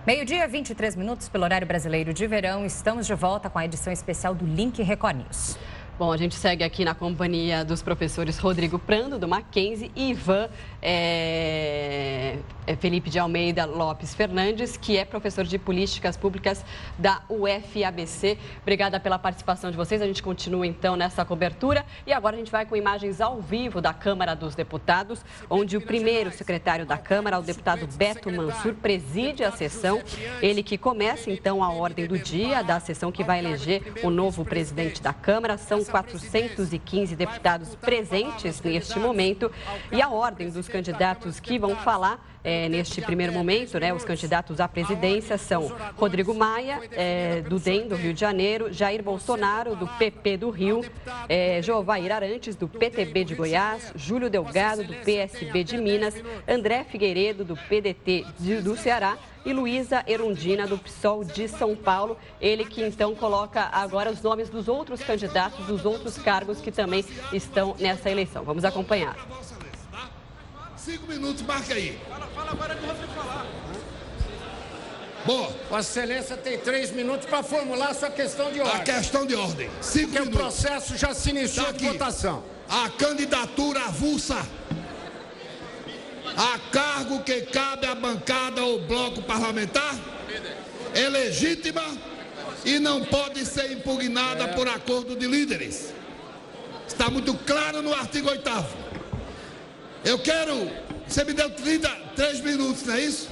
Meio-dia, 23 minutos pelo horário brasileiro de verão. Estamos de volta com a edição especial do Link Record News. Bom, a gente segue aqui na companhia dos professores Rodrigo Prando, do Mackenzie, e Ivan Felipe de Almeida Lopes Fernandes, que é professor de Políticas Públicas da UFABC. Obrigada pela participação de vocês. A gente continua, então, nessa cobertura. E agora a gente vai com imagens ao vivo da Câmara dos Deputados, onde o primeiro secretário da Câmara, o deputado Beto Mansur, preside a sessão. Ele que começa, então, a ordem do dia da sessão que vai eleger o novo presidente da Câmara. São 415 deputados presentes neste momento e a ordem dos candidatos que vão falar neste primeiro momento, os candidatos à presidência são Rodrigo Maia, do DEM, do Rio de Janeiro, Jair Bolsonaro, do PP do Rio, Jovair Arantes, do PTB de Goiás, Júlio Delgado, do PSB de Minas, André Figueiredo, do PDT do Ceará, e Luísa Erundina, do PSOL de São Paulo. Ele que, então, coloca agora os nomes dos outros candidatos, dos outros cargos que também estão nessa eleição. Vamos acompanhar. 5 minutos, marca aí. Fala agora que você falar. Bom, Vossa Excelência tem 3 minutos para formular sua questão de ordem. a questão de ordem. 5 Porque minutos. o processo já se iniciou Tá de aqui. votação. A candidatura avulsa a cargo que cabe à bancada ou bloco parlamentar é legítima e não pode ser impugnada por acordo de líderes. Está muito claro no artigo 8º. Eu quero... Você me deu 3 minutos, não é isso?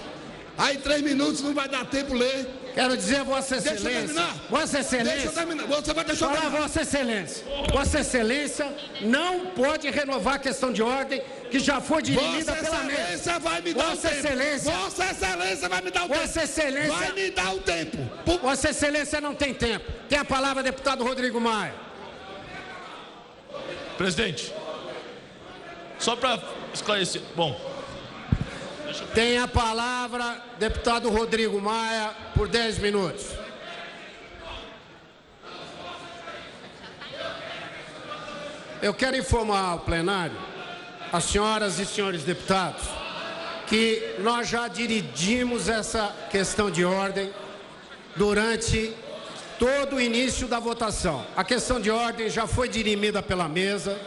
Aí 3 minutos não vai dar tempo ler. Quero dizer, Vossa Deixa eu Excelência. terminar. Vossa Deixa eu Excelência. terminar. Você vai deixar eu Falar, terminar. Vossa Excelência. Vossa Excelência não pode renovar a questão de ordem que já foi dirimida Vossa pela mesa. Excelência vai me dar Vossa o tempo. Excelência. Vossa Excelência vai me dar o tempo. Vossa Excelência. Vai me dar o tempo. Vossa Excelência não tem tempo. Tem a palavra, deputado Rodrigo Maia. Presidente, só para esclarecer, Tem a palavra, deputado Rodrigo Maia, por 10 minutos. Eu quero informar ao plenário, as senhoras e senhores deputados, que nós já dirimimos essa questão de ordem durante todo o início da votação. A questão de ordem já foi dirimida pela mesa.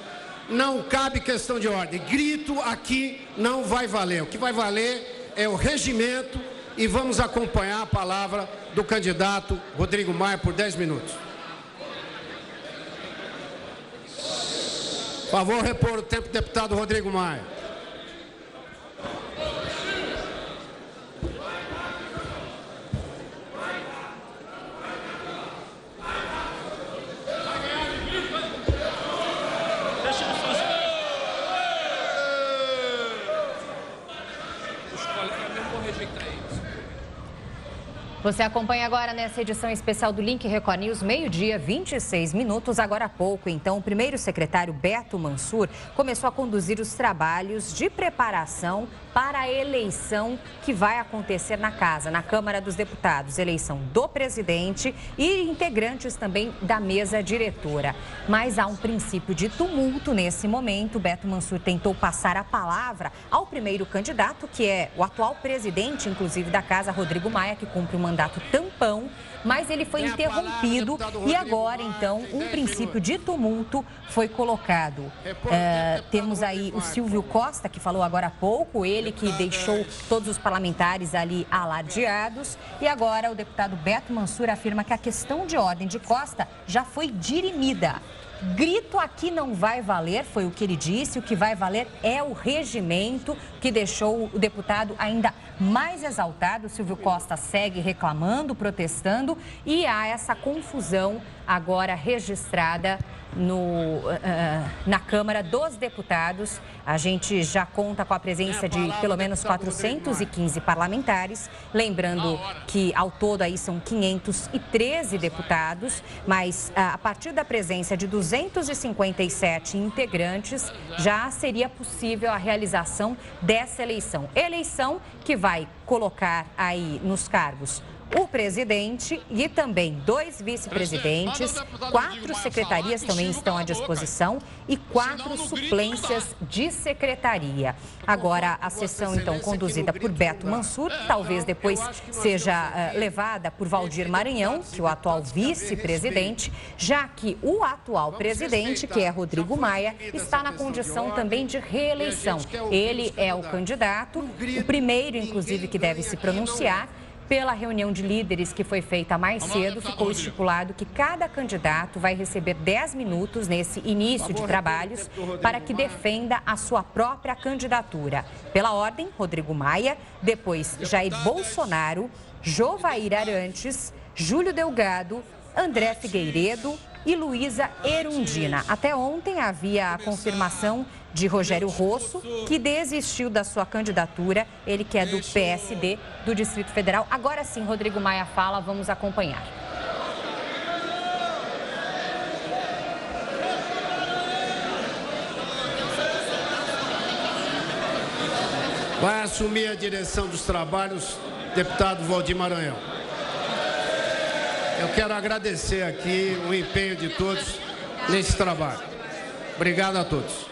Não cabe questão de ordem. Grito aqui não vai valer. O que vai valer é o regimento e vamos acompanhar a palavra do candidato Rodrigo Maia por 10 minutos. Por favor, repor o tempo, deputado Rodrigo Maia. Você acompanha agora nessa edição especial do Link Record News, meio-dia, 26 minutos. Agora há pouco, então, o primeiro secretário, Beto Mansur, começou a conduzir os trabalhos de preparação para a eleição que vai acontecer na casa, na Câmara dos Deputados. Eleição do presidente e integrantes também da mesa diretora. Mas há um princípio de tumulto nesse momento. Beto Mansur tentou passar a palavra ao primeiro candidato, que é o atual presidente, inclusive, da casa, Rodrigo Maia, que cumpre o mandato tampão, mas ele foi interrompido e agora, então, um princípio de tumulto foi colocado. Temos aí o Silvio Costa, que falou agora há pouco, ele que deixou todos os parlamentares ali alardeados, e agora o deputado Beto Mansur afirma que a questão de ordem de Costa já foi dirimida. Grito aqui não vai valer, foi o que ele disse. O que vai valer é o regimento, que deixou o deputado ainda mais exaltado. Silvio Costa segue reclamando, protestando, e há essa confusão agora registrada na Câmara dos Deputados. A gente já conta com a presença de pelo menos 415 parlamentares, lembrando que ao todo aí são 513 deputados, mas a partir da presença de 257 integrantes, já seria possível a realização dessa eleição. Eleição que vai colocar aí nos cargos o presidente e também 2 vice-presidentes, 4 secretarias também estão à disposição e 4 suplências de secretaria. Agora, a sessão, então, conduzida por Beto Mansur, talvez depois seja levada por Valdir Maranhão, que é o atual vice-presidente, já que o atual presidente, que é Rodrigo Maia, está na condição também de reeleição. Ele é o candidato, o primeiro, inclusive, que deve se pronunciar. Pela reunião de líderes que foi feita mais cedo, ficou estipulado que cada candidato vai receber 10 minutos nesse início de trabalhos para que defenda a sua própria candidatura. Pela ordem, Rodrigo Maia, depois Jair Bolsonaro, Jovair Arantes, Júlio Delgado, André Figueiredo e Luísa Erundina. Até ontem havia a confirmação de Rogério Rosso, que desistiu da sua candidatura, ele que é do PSD do Distrito Federal. Agora sim, Rodrigo Maia fala, vamos acompanhar. Vai assumir a direção dos trabalhos, deputado Valdir Maranhão. Eu quero agradecer aqui o empenho de todos nesse trabalho. Obrigado a todos.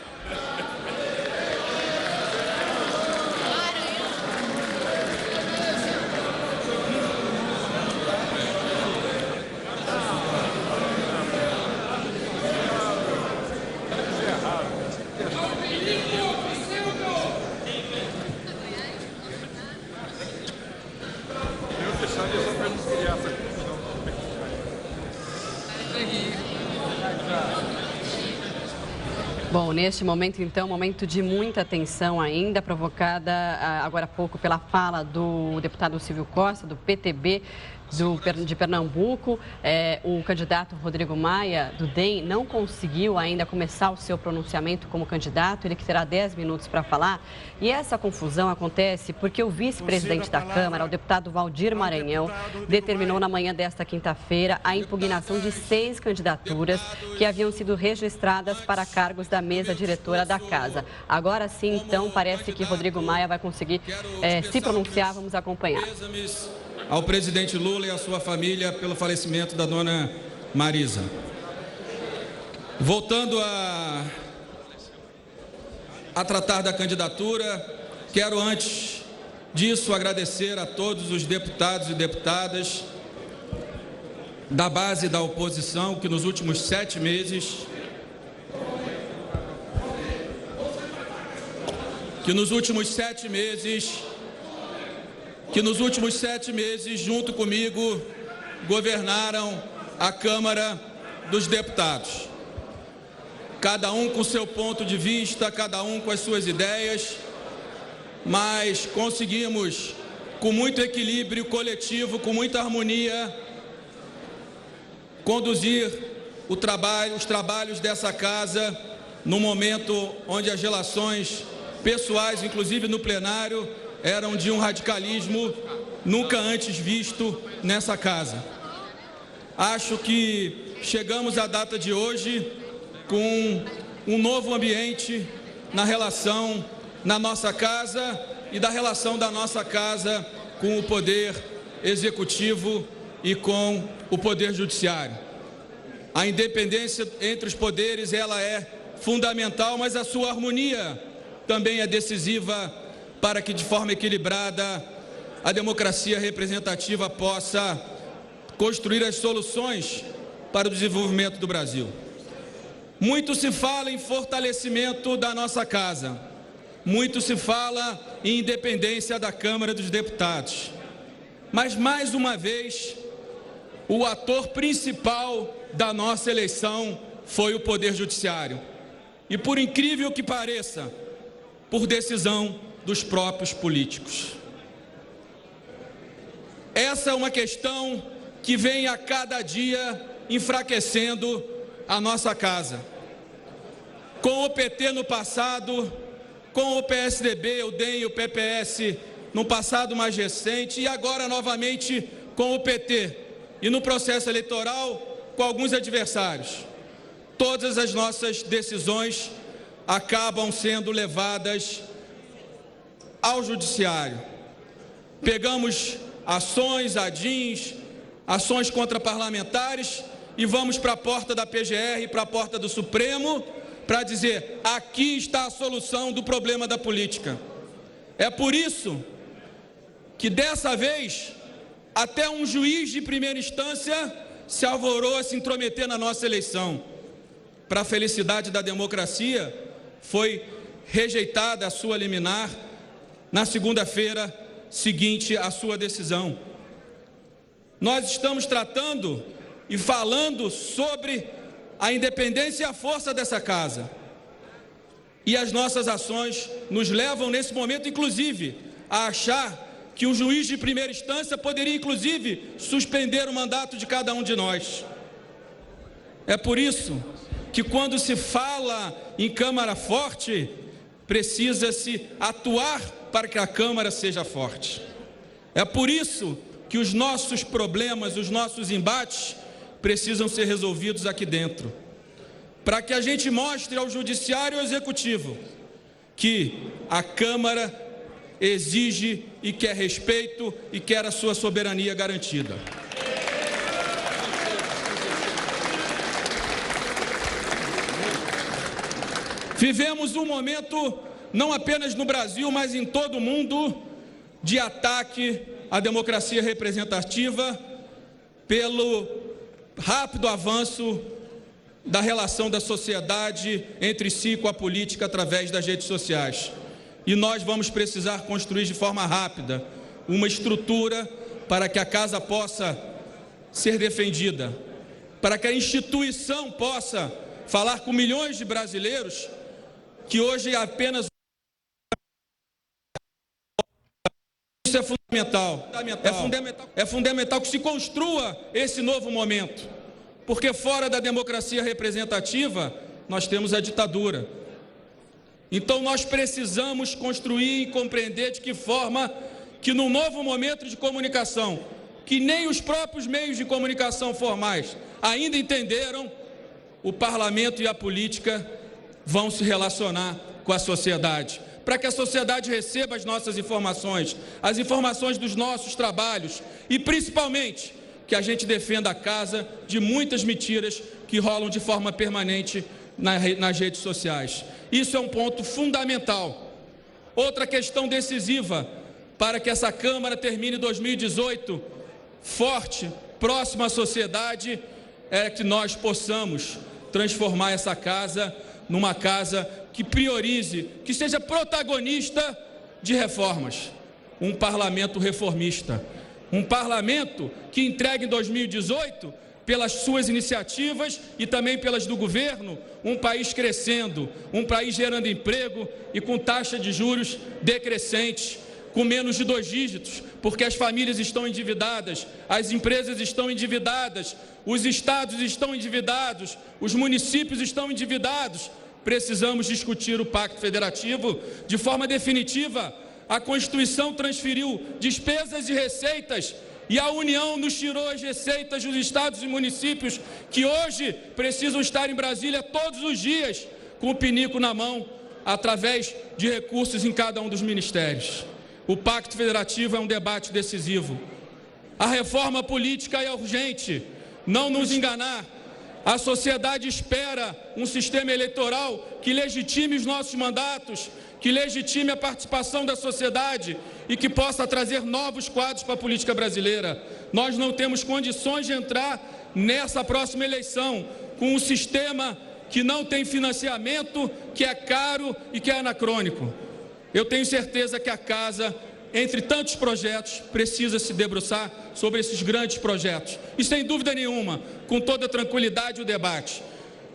Bom, neste momento, então, momento de muita tensão ainda, provocada agora há pouco pela fala do deputado Silvio Costa, do PTB de Pernambuco. O candidato Rodrigo Maia, do DEM, não conseguiu ainda começar o seu pronunciamento como candidato, ele que terá 10 minutos para falar. E essa confusão acontece porque o vice-presidente da Câmara, o deputado Valdir Maranhão, determinou na manhã desta quinta-feira a impugnação de 6 candidaturas que haviam sido registradas para cargos da mesa diretora da Casa. Agora sim, então, parece que Rodrigo Maia vai conseguir se pronunciar. Vamos acompanhar. Ao presidente Lula e à sua família pelo falecimento da dona Marisa. Voltando a tratar da candidatura, quero antes disso agradecer a todos os deputados e deputadas da base da oposição que nos últimos 7 meses junto comigo, governaram a Câmara dos Deputados. Cada um com seu ponto de vista, cada um com as suas ideias, mas conseguimos, com muito equilíbrio coletivo, com muita harmonia, conduzir os trabalhos dessa casa num momento onde as relações pessoais, inclusive no plenário, eram de um radicalismo nunca antes visto nessa casa. Acho que chegamos à data de hoje com um novo ambiente na relação na nossa casa e da relação da nossa casa com o Poder Executivo e com o Poder Judiciário. A independência entre os poderes, ela é fundamental, mas a sua harmonia também é decisiva para que, de forma equilibrada, a democracia representativa possa construir as soluções para o desenvolvimento do Brasil. Muito se fala em fortalecimento da nossa casa, muito se fala em independência da Câmara dos Deputados. Mas, mais uma vez, o ator principal da nossa eleição foi o Poder Judiciário. E, por incrível que pareça, por decisão dos próprios políticos. Essa é uma questão que vem a cada dia enfraquecendo a nossa casa. Com o PT no passado, com o PSDB, o DEM e o PPS no passado mais recente e agora novamente com o PT e no processo eleitoral com alguns adversários. Todas as nossas decisões acabam sendo levadas ao Judiciário. Pegamos ações, ADINs, ações contra parlamentares e vamos para a porta da PGR, para a porta do Supremo, para dizer, aqui está a solução do problema da política. É por isso que dessa vez, até um juiz de primeira instância se alvorou a se intrometer na nossa eleição. Para a felicidade da democracia, foi rejeitada a sua liminar na segunda-feira seguinte à sua decisão. Nós estamos tratando e falando sobre a independência e a força dessa casa. E as nossas ações nos levam, nesse momento, inclusive, a achar que um juiz de primeira instância poderia, inclusive, suspender o mandato de cada um de nós. É por isso que, quando se fala em Câmara forte, precisa-se atuar para que a Câmara seja forte. É por isso que os nossos problemas, os nossos embates, precisam ser resolvidos aqui dentro. Para que a gente mostre ao Judiciário e ao Executivo que a Câmara exige e quer respeito e quer a sua soberania garantida. Vivemos um momento, não apenas no Brasil, mas em todo o mundo, de ataque à democracia representativa pelo rápido avanço da relação da sociedade entre si com a política através das redes sociais. E nós vamos precisar construir de forma rápida uma estrutura para que a casa possa ser defendida, para que a instituição possa falar com milhões de brasileiros que hoje é apenas... Isso é fundamental. É fundamental que se construa esse novo momento, porque fora da democracia representativa nós temos a ditadura. Então nós precisamos construir e compreender de que forma que num novo momento de comunicação, que nem os próprios meios de comunicação formais ainda entenderam, o parlamento e a política vão se relacionar com a sociedade, para que a sociedade receba as nossas informações, as informações dos nossos trabalhos e principalmente que a gente defenda a casa de muitas mentiras que rolam de forma permanente nas redes sociais. Isso é um ponto fundamental. Outra questão decisiva para que essa Câmara termine 2018 forte, próxima à sociedade, é que nós possamos transformar essa casa numa casa que priorize, que seja protagonista de reformas. Um parlamento reformista. Um parlamento que entregue em 2018, pelas suas iniciativas e também pelas do governo, um país crescendo, um país gerando emprego e com taxa de juros decrescente, com menos de 2 dígitos, porque as famílias estão endividadas, as empresas estão endividadas, os estados estão endividados, os municípios estão endividados. Precisamos discutir o Pacto Federativo de forma definitiva. A Constituição transferiu despesas e receitas e a União nos tirou as receitas dos estados e municípios que hoje precisam estar em Brasília todos os dias com o pinico na mão, através de recursos em cada um dos ministérios. O Pacto Federativo é um debate decisivo. A reforma política é urgente, não nos enganar. A sociedade espera um sistema eleitoral que legitime os nossos mandatos, que legitime a participação da sociedade e que possa trazer novos quadros para a política brasileira. Nós não temos condições de entrar nessa próxima eleição com um sistema que não tem financiamento, que é caro e que é anacrônico. Eu tenho certeza que a casa, entre tantos projetos, precisa se debruçar sobre esses grandes projetos. E sem dúvida nenhuma, com toda tranquilidade, o debate.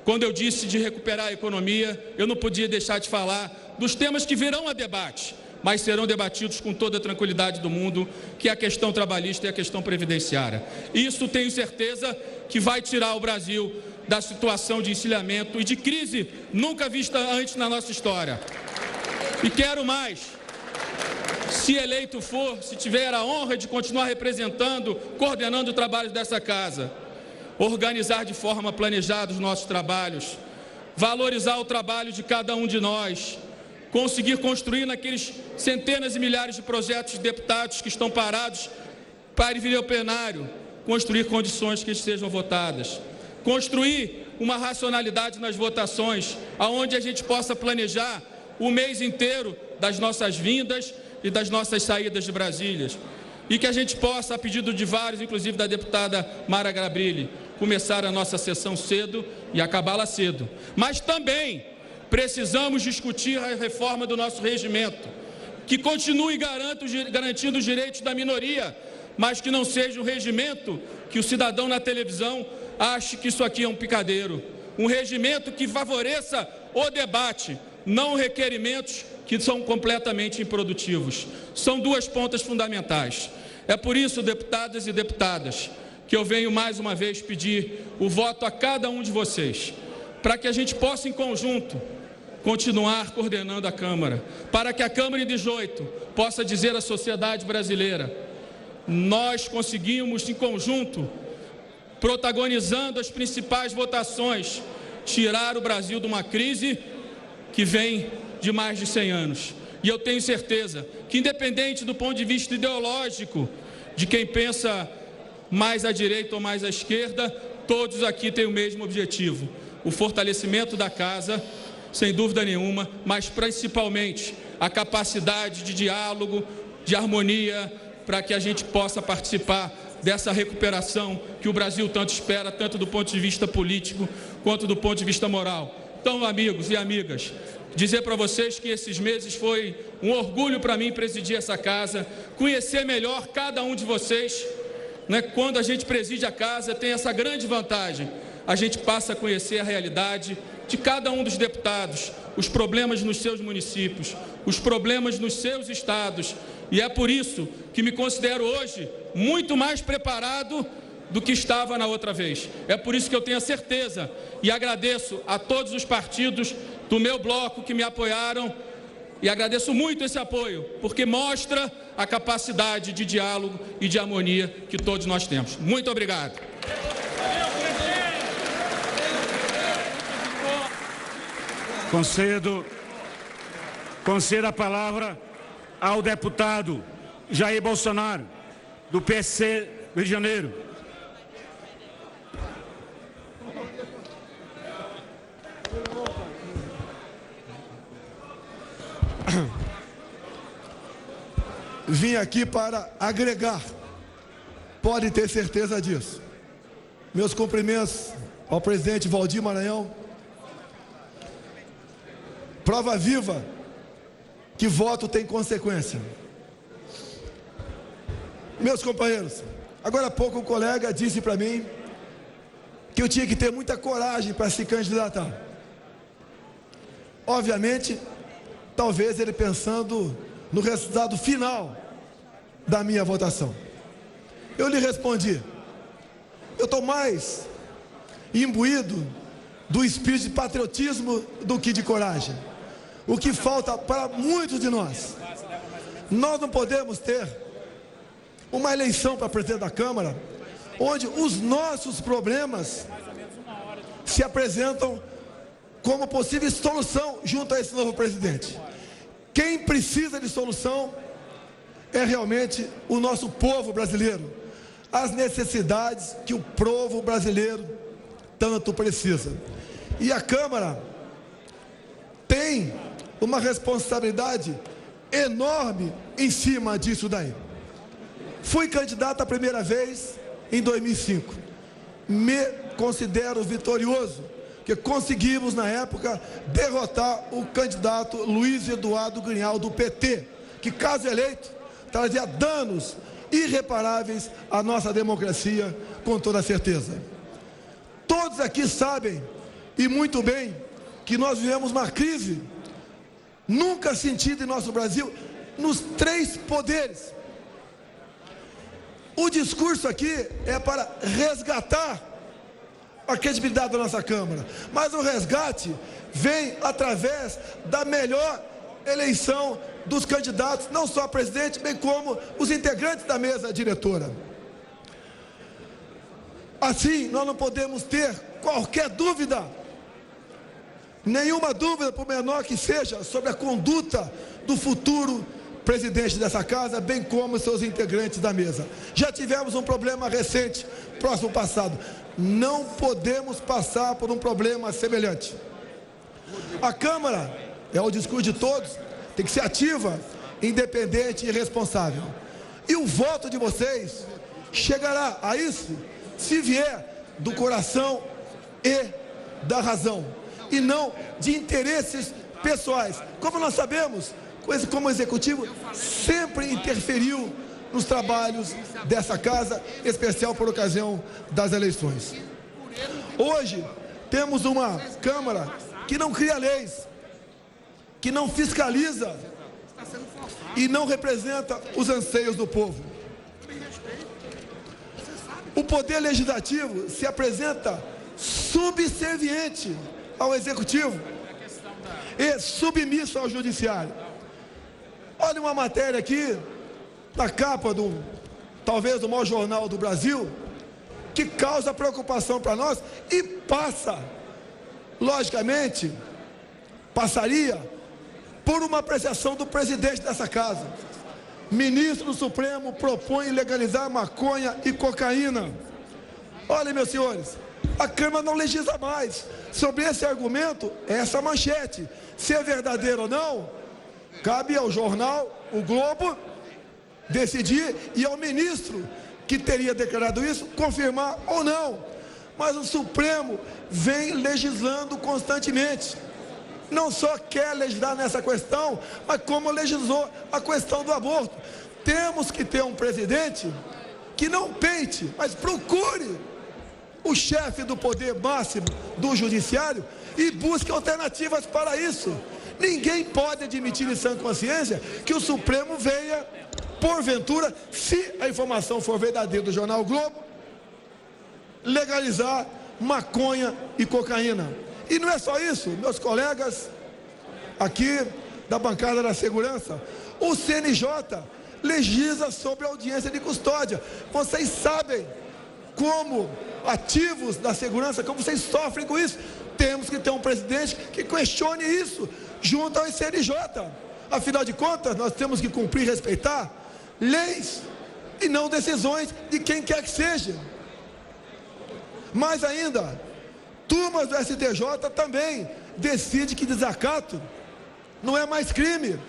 Quando eu disse de recuperar a economia, eu não podia deixar de falar dos temas que virão a debate, mas serão debatidos com toda a tranquilidade do mundo, que é a questão trabalhista e a questão previdenciária. Isso tenho certeza que vai tirar o Brasil da situação de encilhamento e de crise nunca vista antes na nossa história. E quero mais. Se eleito for, se tiver a honra de continuar representando, coordenando o trabalho dessa casa, organizar de forma planejada os nossos trabalhos, valorizar o trabalho de cada um de nós, conseguir construir naqueles centenas e milhares de projetos de deputados que estão parados para vir ao plenário construir condições que sejam votadas, construir uma racionalidade nas votações, aonde a gente possa planejar o mês inteiro das nossas vindas e das nossas saídas de Brasília. E que a gente possa, a pedido de vários, inclusive da deputada Mara Gabrilli, começar a nossa sessão cedo e acabá-la cedo. Mas também precisamos discutir a reforma do nosso regimento, que continue garantindo os direitos da minoria, mas que não seja um regimento que o cidadão na televisão ache que isso aqui é um picadeiro. Um regimento que favoreça o debate, não requerimentos que são completamente improdutivos. São duas pontas fundamentais. É por isso, deputadas e deputadas, que eu venho mais uma vez pedir o voto a cada um de vocês, para que a gente possa, em conjunto, continuar coordenando a Câmara, para que a Câmara em 18 possa dizer à sociedade brasileira: nós conseguimos, em conjunto, protagonizando as principais votações, tirar o Brasil de uma crise que vem de mais de 100 anos. E eu tenho certeza que, independente do ponto de vista ideológico, de quem pensa mais à direita ou mais à esquerda, todos aqui têm o mesmo objetivo: o fortalecimento da casa, sem dúvida nenhuma, mas principalmente a capacidade de diálogo, de harmonia, para que a gente possa participar dessa recuperação que o Brasil tanto espera, tanto do ponto de vista político quanto do ponto de vista moral. Então, amigos e amigas, dizer para vocês que esses meses foi um orgulho para mim presidir essa casa, conhecer melhor cada um de vocês, né? Quando a gente preside a casa, tem essa grande vantagem: a gente passa a conhecer a realidade de cada um dos deputados, os problemas nos seus municípios, os problemas nos seus estados, e é por isso que me considero hoje muito mais preparado do que estava na outra vez. É por isso que eu tenho a certeza e agradeço a todos os partidos do meu bloco que me apoiaram, e agradeço muito esse apoio, porque mostra a capacidade de diálogo e de harmonia que todos nós temos. Muito obrigado. Concedo a palavra ao deputado Jair Bolsonaro, do PSC Rio de Janeiro. Vim aqui para agregar, pode ter certeza disso. Meus cumprimentos ao presidente Valdir Maranhão. Prova viva que voto tem consequência. Meus companheiros, agora há pouco um colega disse para mim que eu tinha que ter muita coragem para se candidatar. Obviamente, talvez ele pensando no resultado final da minha votação. Eu lhe respondi: eu estou mais imbuído do espírito de patriotismo do que de coragem. O que falta para muitos de nós. Nós não podemos ter uma eleição para presidente da Câmara onde os nossos problemas se apresentam como possível solução junto a esse novo presidente. Quem precisa de solução é realmente o nosso povo brasileiro, as necessidades que o povo brasileiro tanto precisa. E a Câmara tem uma responsabilidade enorme em cima disso daí. Fui candidato a primeira vez em 2005. Me considero vitorioso, que conseguimos na época derrotar o candidato Luiz Eduardo Grinhal do PT, que caso eleito trazia danos irreparáveis à nossa democracia, com toda certeza. Todos aqui sabem, e muito bem, que nós vivemos uma crise nunca sentida em nosso Brasil, nos 3 poderes. O discurso aqui é para resgatar a credibilidade da nossa Câmara, mas o resgate vem através da melhor eleição dos candidatos, não só a presidente, bem como os integrantes da mesa diretora. Assim, nós não podemos ter qualquer dúvida, nenhuma dúvida, por menor que seja, sobre a conduta do futuro presidente dessa casa, bem como seus integrantes da mesa. Já tivemos um problema recente, próximo passado. Não podemos passar por um problema semelhante. A Câmara, é o discurso de todos, tem que ser ativa, independente e responsável. E o voto de vocês chegará a isso se vier do coração e da razão, e não de interesses pessoais. Como nós sabemos, como executivo sempre interferiu nos trabalhos dessa casa, em especial por ocasião das eleições. Hoje temos uma Câmara que não cria leis, que não fiscaliza e não representa os anseios do povo. O poder legislativo se apresenta subserviente ao executivo e submisso ao judiciário. Olha uma matéria aqui, na capa talvez do maior jornal do Brasil, que causa preocupação para nós e logicamente, passaria por uma apreciação do presidente dessa casa. Ministro do Supremo propõe legalizar maconha e cocaína. Olha, meus senhores, a Câmara não legisla mais. Sobre esse argumento, essa manchete, se é verdadeiro ou não, cabe ao jornal, o Globo, decidir, e ao ministro que teria declarado isso, confirmar ou não. Mas o Supremo vem legislando constantemente. Não só quer legislar nessa questão, mas como legislou a questão do aborto. Temos que ter um presidente que não peite, mas procure o chefe do poder máximo do judiciário e busque alternativas para isso. Ninguém pode admitir em sã consciência que o Supremo venha, porventura, se a informação for verdadeira do jornal Globo, legalizar maconha e cocaína. E não é só isso, meus colegas aqui da bancada da segurança, o CNJ legisla sobre a audiência de custódia. Vocês sabem como ativos da segurança, como vocês sofrem com isso. Temos que ter um presidente que questione isso junto ao CNJ. Afinal de contas, nós temos que cumprir e respeitar leis e não decisões de quem quer que seja. Mais ainda, turmas do STJ também decidem que desacato não é mais crime,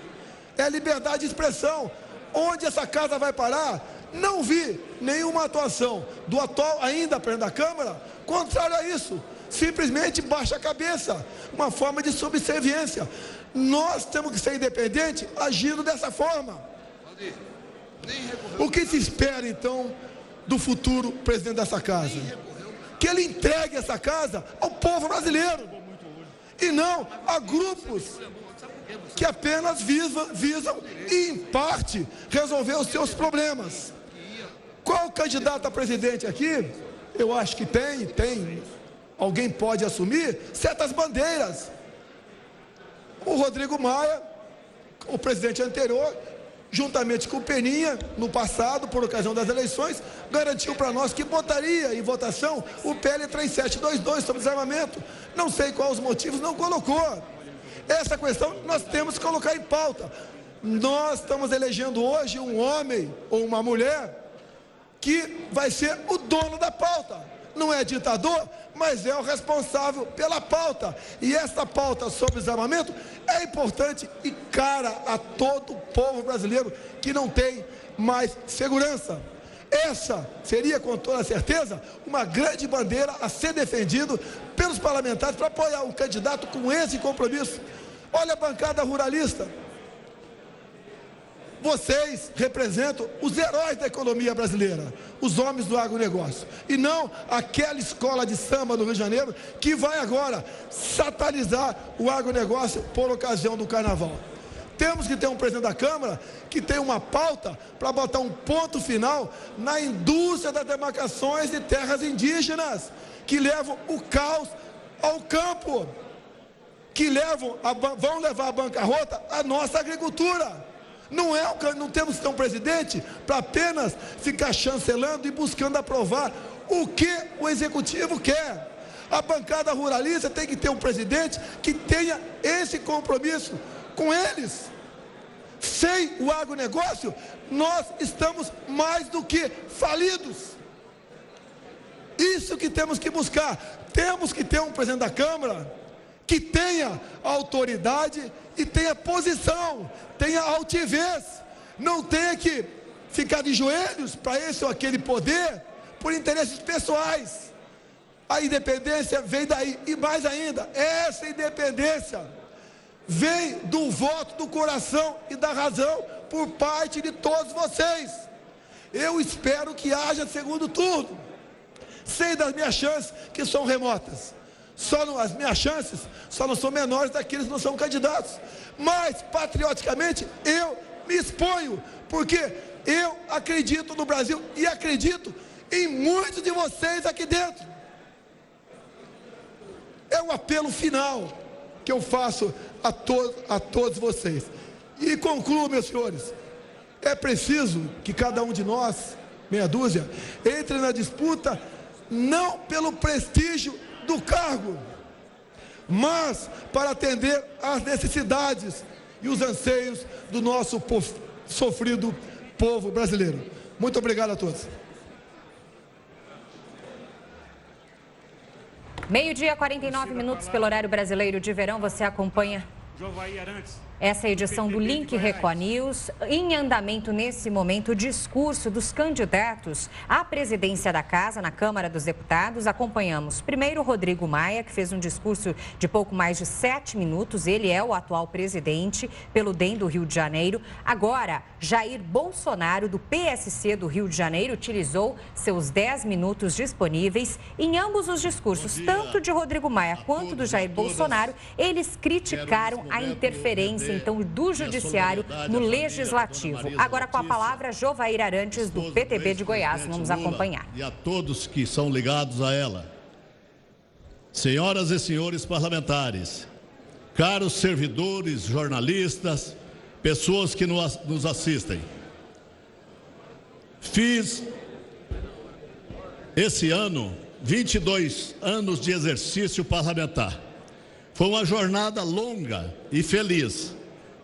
é liberdade de expressão. Onde essa casa vai parar? Não vi nenhuma atuação do atual ainda presidente da Câmara contrário a isso. Simplesmente baixa a cabeça, uma forma de subserviência. Nós temos que ser independentes agindo dessa forma. O que se espera então do futuro presidente dessa casa? Que ele entregue essa casa ao povo brasileiro e não a grupos que apenas visam e em parte resolver os seus problemas. Qual candidato a presidente aqui? Eu acho que tem, alguém pode assumir certas bandeiras. O Rodrigo Maia, o presidente anterior, juntamente com o Peninha, no passado, por ocasião das eleições, garantiu para nós que botaria em votação o PL 3722 sobre desarmamento. Não sei quais os motivos, não colocou. Essa questão nós temos que colocar em pauta. Nós estamos elegendo hoje um homem ou uma mulher que vai ser o dono da pauta. Não é ditador, mas é o responsável pela pauta. E essa pauta sobre desarmamento é importante e cara a todo o povo brasileiro que não tem mais segurança. Essa seria, com toda certeza, uma grande bandeira a ser defendido pelos parlamentares para apoiar um candidato com esse compromisso. Olha a bancada ruralista. Vocês representam os heróis da economia brasileira, os homens do agronegócio, e não aquela escola de samba do Rio de Janeiro que vai agora satanizar o agronegócio por ocasião do carnaval. Temos que ter um presidente da Câmara que tem uma pauta para botar um ponto final na indústria das demarcações de terras indígenas, que levam o caos ao campo, que vão levar à bancarrota a nossa agricultura. Não temos que ter um presidente para apenas ficar chancelando e buscando aprovar o que o executivo quer. A bancada ruralista tem que ter um presidente que tenha esse compromisso com eles. Sem o agronegócio, nós estamos mais do que falidos. Isso que temos que buscar. Temos que ter um presidente da Câmara que tenha autoridade e tenha posição, tenha altivez, não tenha que ficar de joelhos para esse ou aquele poder por interesses pessoais. A independência vem daí, e mais ainda, essa independência vem do voto do coração e da razão por parte de todos vocês. Eu espero que haja segundo turno. Sei das minhas chances, que são remotas. As minhas chances só não são menores daqueles que não são candidatos. Mas, patrioticamente, eu me exponho, porque eu acredito no Brasil e acredito em muitos de vocês aqui dentro. É um apelo final que eu faço a todos vocês. E concluo, meus senhores, é preciso que cada um de nós, meia dúzia, entre na disputa não pelo prestígio do cargo, mas para atender às necessidades e os anseios do nosso sofrido povo brasileiro. Muito obrigado a todos. Meio-dia, 49 minutos pelo horário brasileiro de verão. Você acompanha essa edição do Link Record News. Em andamento nesse momento o discurso dos candidatos à presidência da Casa na Câmara dos Deputados. Acompanhamos primeiro Rodrigo Maia, que fez um discurso de pouco mais de 7 minutos. Ele é o atual presidente pelo DEM do Rio de Janeiro. Agora, Jair Bolsonaro, do PSC do Rio de Janeiro, utilizou seus 10 minutos disponíveis. Em ambos os discursos, tanto de Rodrigo Maia quanto do Jair Bolsonaro, eles criticaram a interferência então do Judiciário no Legislativo. Agora com a palavra Jovair Arantes, do PTB de Goiás. Vamos acompanhar. E a todos que são ligados a ela. Senhoras e senhores parlamentares, caros servidores, jornalistas, pessoas que nos assistem. Fiz esse ano 22 anos de exercício parlamentar. Foi uma jornada longa e feliz,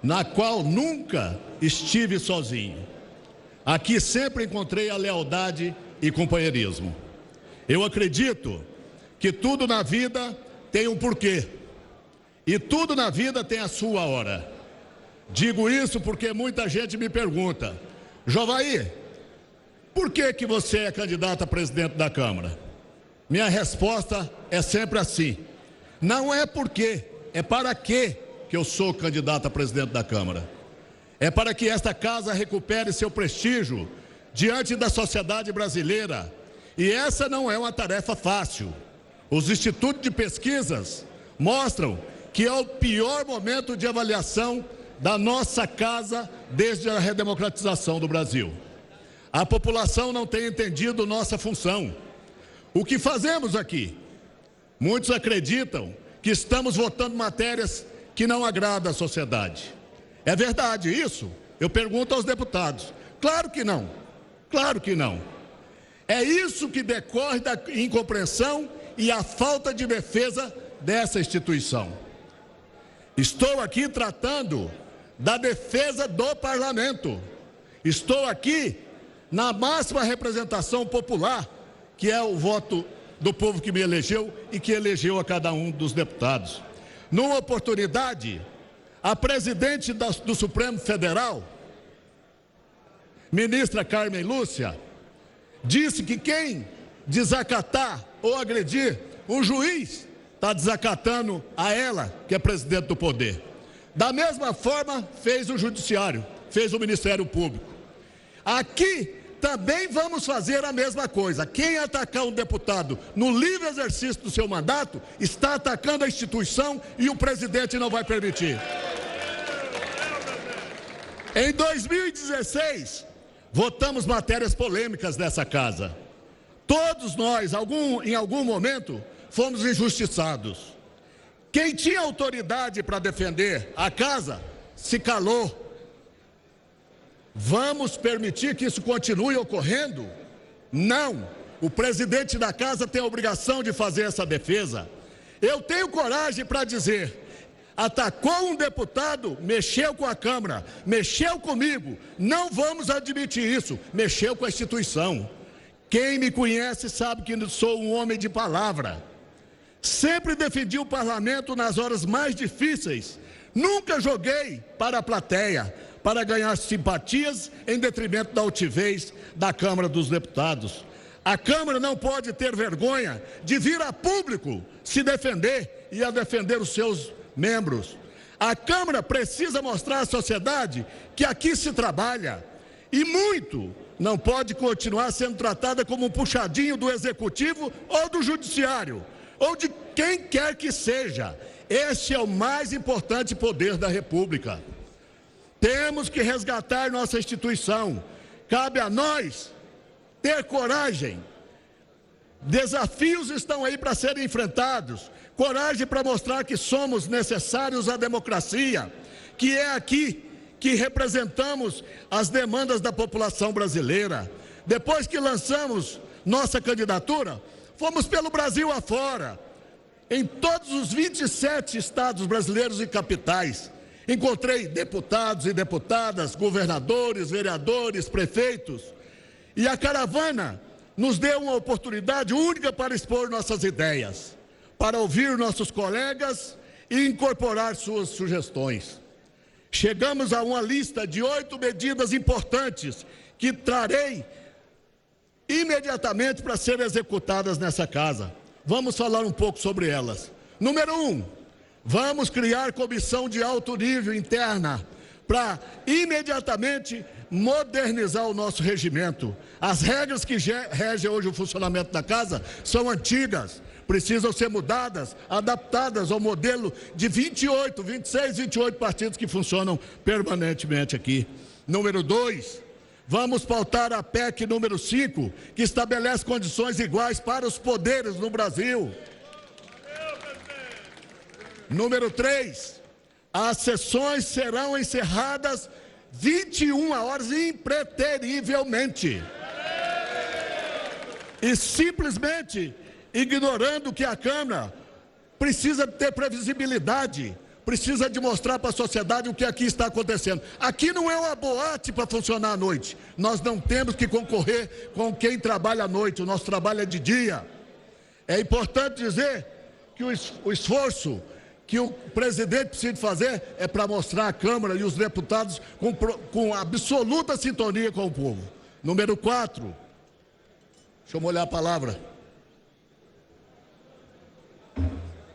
na qual nunca estive sozinho. Aqui sempre encontrei a lealdade e companheirismo. Eu acredito que tudo na vida tem um porquê. E tudo na vida tem a sua hora. Digo isso porque muita gente me pergunta: Jovair, por que você é candidato a presidente da Câmara? Minha resposta é sempre assim: não é porque, é para quê que eu sou candidato a presidente da Câmara. É para que esta casa recupere seu prestígio diante da sociedade brasileira. E essa não é uma tarefa fácil. Os institutos de pesquisas mostram que é o pior momento de avaliação da nossa casa desde a redemocratização do Brasil. A população não tem entendido nossa função. O que fazemos aqui? Muitos acreditam que estamos votando matérias que não agradam à sociedade. É verdade isso? Eu pergunto aos deputados. Claro que não. Claro que não. É isso que decorre da incompreensão e a falta de defesa dessa instituição. Estou aqui tratando da defesa do parlamento. Estou aqui na máxima representação popular, que é o voto do povo que me elegeu e que elegeu a cada um dos deputados. Numa oportunidade, a presidente do Supremo Federal, ministra Carmen Lúcia, disse que quem desacatar ou agredir um juiz está desacatando a ela, que é presidente do poder. Da mesma forma, fez o Judiciário, fez o Ministério Público. Aqui também vamos fazer a mesma coisa. Quem atacar um deputado no livre exercício do seu mandato está atacando a instituição e o presidente não vai permitir. Em 2016, votamos matérias polêmicas dessa casa. Todos nós, em algum momento, fomos injustiçados. Quem tinha autoridade para defender a casa se calou. Vamos permitir que isso continue ocorrendo? Não. O presidente da casa tem a obrigação de fazer essa defesa. Eu tenho coragem para dizer: atacou um deputado, mexeu com a Câmara, mexeu comigo. Não vamos admitir isso. Mexeu com a instituição. Quem me conhece sabe que sou um homem de palavra. Sempre defendi o parlamento nas horas mais difíceis. Nunca joguei para a plateia, para ganhar simpatias em detrimento da altivez da Câmara dos Deputados. A Câmara não pode ter vergonha de vir a público se defender e a defender os seus membros. A Câmara precisa mostrar à sociedade que aqui se trabalha e muito. Não pode continuar sendo tratada como um puxadinho do Executivo ou do Judiciário, ou de quem quer que seja. Este é o mais importante poder da República. Temos que resgatar nossa instituição. Cabe a nós ter coragem. Desafios estão aí para serem enfrentados. Coragem para mostrar que somos necessários à democracia, que é aqui que representamos as demandas da população brasileira. Depois que lançamos nossa candidatura, fomos pelo Brasil afora, em todos os 27 estados brasileiros e capitais. Encontrei deputados e deputadas, governadores, vereadores, prefeitos. E a caravana nos deu uma oportunidade única para expor nossas ideias, para ouvir nossos colegas e incorporar suas sugestões. Chegamos a uma lista de 8 medidas importantes que trarei imediatamente para serem executadas nessa casa. Vamos falar um pouco sobre elas. Número 1, vamos criar comissão de alto nível interna para imediatamente modernizar o nosso regimento. As regras que regem hoje o funcionamento da casa são antigas, precisam ser mudadas, adaptadas ao modelo de 26, 28 partidos que funcionam permanentemente aqui. Número 2, vamos pautar a PEC número 5, que estabelece condições iguais para os poderes no Brasil. Número 3, as sessões serão encerradas 21 horas impreterivelmente. E simplesmente ignorando que a Câmara precisa ter previsibilidade, precisa de mostrar para a sociedade o que aqui está acontecendo. Aqui não é uma boate para funcionar à noite. Nós não temos que concorrer com quem trabalha à noite, o nosso trabalho é de dia. É importante dizer que o esforço que o presidente precisa fazer é para mostrar a Câmara e os deputados com absoluta sintonia com o povo. Número 4, deixa eu molhar a palavra.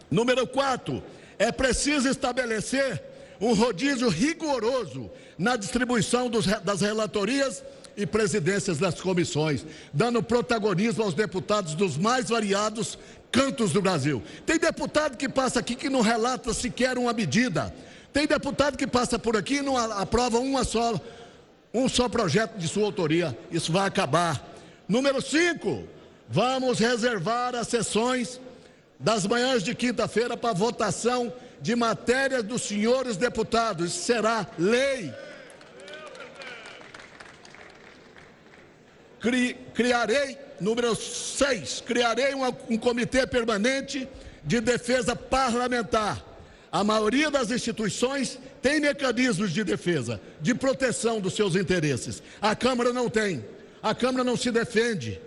Número 4, é preciso estabelecer um rodízio rigoroso na distribuição das relatorias e presidências das comissões, dando protagonismo aos deputados dos mais variados cantos do Brasil. Tem deputado que passa aqui que não relata sequer uma medida. Tem deputado que passa por aqui e não aprova um só projeto de sua autoria. Isso vai acabar. Número 5, vamos reservar as sessões das manhãs de quinta-feira para votação de matérias dos senhores deputados. Isso será lei. Número 6, criarei um comitê permanente de defesa parlamentar. A maioria das instituições tem mecanismos de defesa, de proteção dos seus interesses. A Câmara não tem. A Câmara não se defende.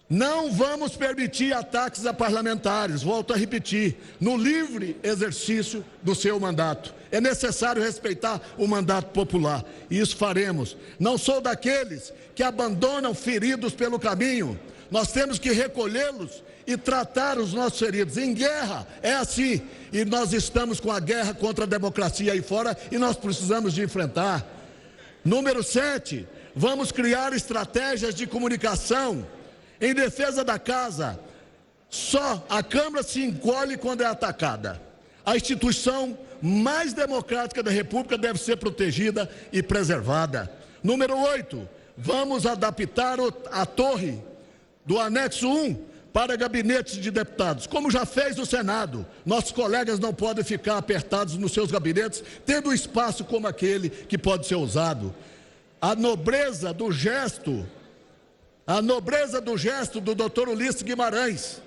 Não vamos permitir ataques a parlamentares, volto a repetir, no livre exercício do seu mandato. É necessário respeitar o mandato popular, e isso faremos. Não sou daqueles que abandonam feridos pelo caminho. Nós temos que recolhê-los e tratar os nossos feridos. Em guerra é assim, e nós estamos com a guerra contra a democracia aí fora e nós precisamos de enfrentar. Número 7, vamos criar estratégias de comunicação em defesa da casa. Só a Câmara se encolhe quando é atacada. A instituição mais democrática da República deve ser protegida e preservada. Número 8, vamos adaptar a torre do anexo 1 para gabinetes de deputados, como já fez o Senado. Nossos colegas não podem ficar apertados nos seus gabinetes, tendo espaço como aquele que pode ser usado. A nobreza do gesto do Dr. Ulisses Guimarães,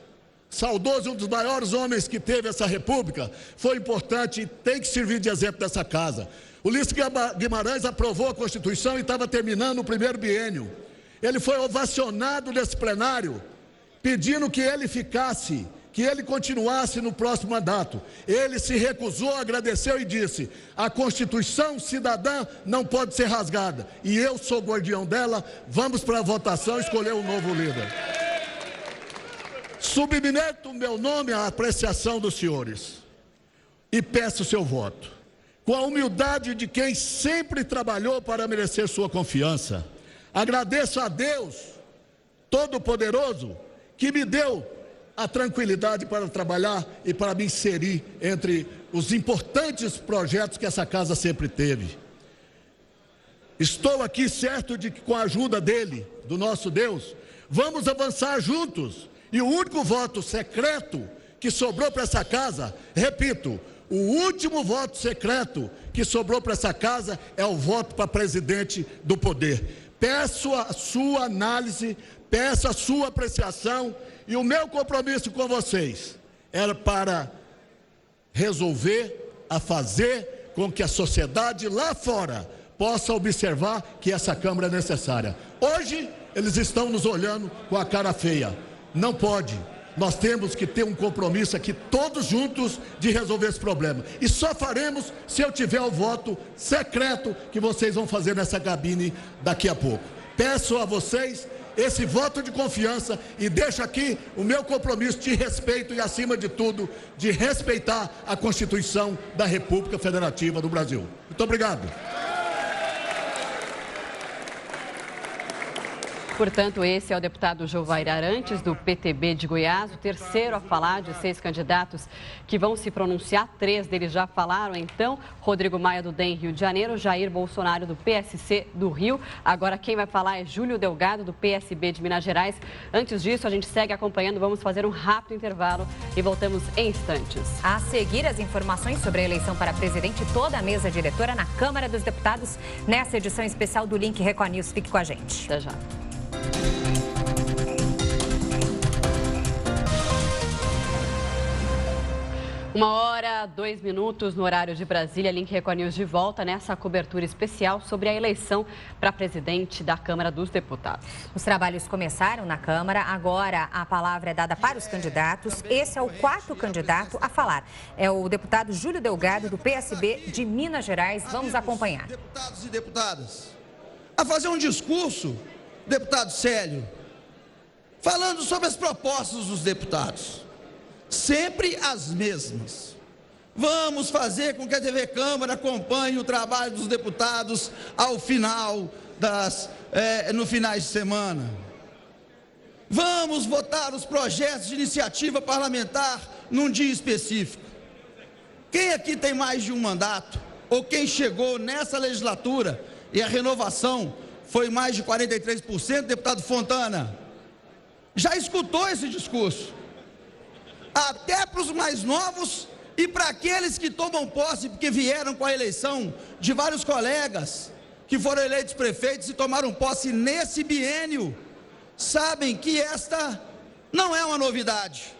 saudoso, um dos maiores homens que teve essa república, foi importante e tem que servir de exemplo dessa casa. Ulisses Guimarães aprovou a Constituição e estava terminando o primeiro biênio. Ele foi ovacionado nesse plenário, pedindo que ele ficasse, que ele continuasse no próximo mandato. Ele se recusou, agradeceu e disse: a Constituição cidadã não pode ser rasgada, e eu sou guardião dela. Vamos para a votação e escolher um novo líder. Submeto o meu nome à apreciação dos senhores e peço seu voto, com a humildade de quem sempre trabalhou para merecer sua confiança. Agradeço a Deus Todo-Poderoso que me deu a tranquilidade para trabalhar e para me inserir entre os importantes projetos que essa casa sempre teve. Estou aqui certo de que com a ajuda dele, do nosso Deus, vamos avançar juntos. E o único voto secreto que sobrou para essa casa, repito, o último voto secreto que sobrou para essa casa é o voto para presidente do poder. Peço a sua análise, peço a sua apreciação, e o meu compromisso com vocês era para resolver, a fazer com que a sociedade lá fora possa observar que essa Câmara é necessária. Hoje eles estão nos olhando com a cara feia. Não pode. Nós temos que ter um compromisso aqui, todos juntos, de resolver esse problema. E só faremos se eu tiver o voto secreto que vocês vão fazer nessa cabine daqui a pouco. Peço a vocês esse voto de confiança e deixo aqui o meu compromisso de respeito e, acima de tudo, de respeitar a Constituição da República Federativa do Brasil. Muito obrigado. Portanto, esse é o deputado Jovair Arantes, do PTB de Goiás, o terceiro a falar de 6 candidatos que vão se pronunciar. 3 deles já falaram, então. Rodrigo Maia, do DEM, Rio de Janeiro, Jair Bolsonaro, do PSC do Rio. Agora quem vai falar é Júlio Delgado, do PSB de Minas Gerais. Antes disso, a gente segue acompanhando, vamos fazer um rápido intervalo e voltamos em instantes. A seguir, as informações sobre a eleição para presidente e toda a mesa diretora na Câmara dos Deputados, nessa edição especial do Link Record News. Fique com a gente. Até já. 1h02 no horário de Brasília. Link Record News de volta nessa cobertura especial sobre a eleição para presidente da Câmara dos Deputados. Os trabalhos começaram na Câmara, agora a palavra é dada para os candidatos. Esse é o 4º candidato a falar. É o deputado Júlio Delgado, do PSB de Minas Gerais. Vamos acompanhar. Deputados e deputadas, a fazer um discurso, deputado Célio, falando sobre as propostas dos deputados. Sempre as mesmas. Vamos fazer com que a TV Câmara acompanhe o trabalho dos deputados ao final no finais de semana. Vamos votar os projetos de iniciativa parlamentar num dia específico. Quem aqui tem mais de um mandato, ou quem chegou nessa legislatura e a renovação foi mais de 43%, deputado Fontana, já escutou esse discurso? Até para os mais novos e para aqueles que tomam posse, porque vieram com a eleição de vários colegas que foram eleitos prefeitos e tomaram posse nesse biênio, sabem que esta não é uma novidade.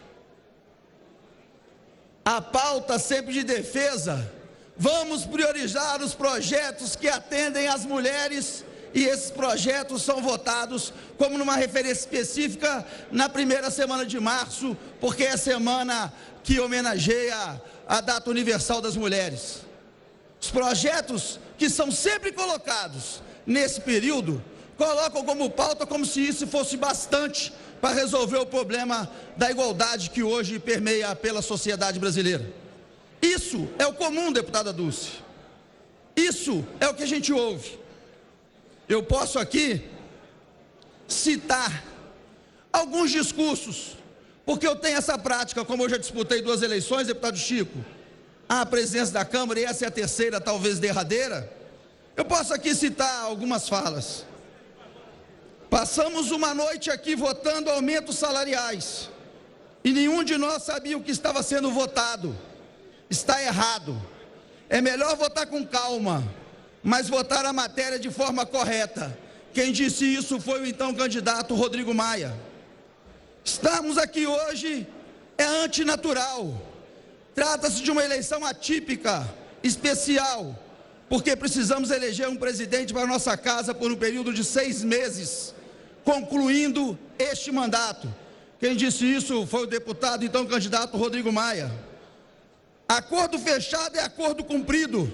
A pauta sempre de defesa, vamos priorizar os projetos que atendem às mulheres, e esses projetos são votados como numa referência específica na primeira semana de março, porque é a semana que homenageia a data universal das mulheres. Os projetos que são sempre colocados nesse período, colocam como pauta como se isso fosse bastante para resolver o problema da igualdade que hoje permeia pela sociedade brasileira. Isso é o comum, deputada Dulce. Isso é o que a gente ouve. Eu posso aqui citar alguns discursos, porque eu tenho essa prática, como eu já disputei 2 eleições, deputado Chico, à presidência da Câmara, e essa é a terceira, talvez derradeira. Eu posso aqui citar algumas falas. Passamos uma noite aqui votando aumentos salariais, e nenhum de nós sabia o que estava sendo votado. Está errado. É melhor votar com calma, mas votar a matéria de forma correta. Quem disse isso foi o então candidato Rodrigo Maia. Estamos aqui hoje é antinatural. Trata-se de uma eleição atípica, especial, porque precisamos eleger um presidente para a nossa casa por um período de 6 meses, concluindo este mandato. Quem disse isso foi o deputado, então candidato Rodrigo Maia. Acordo fechado é acordo cumprido.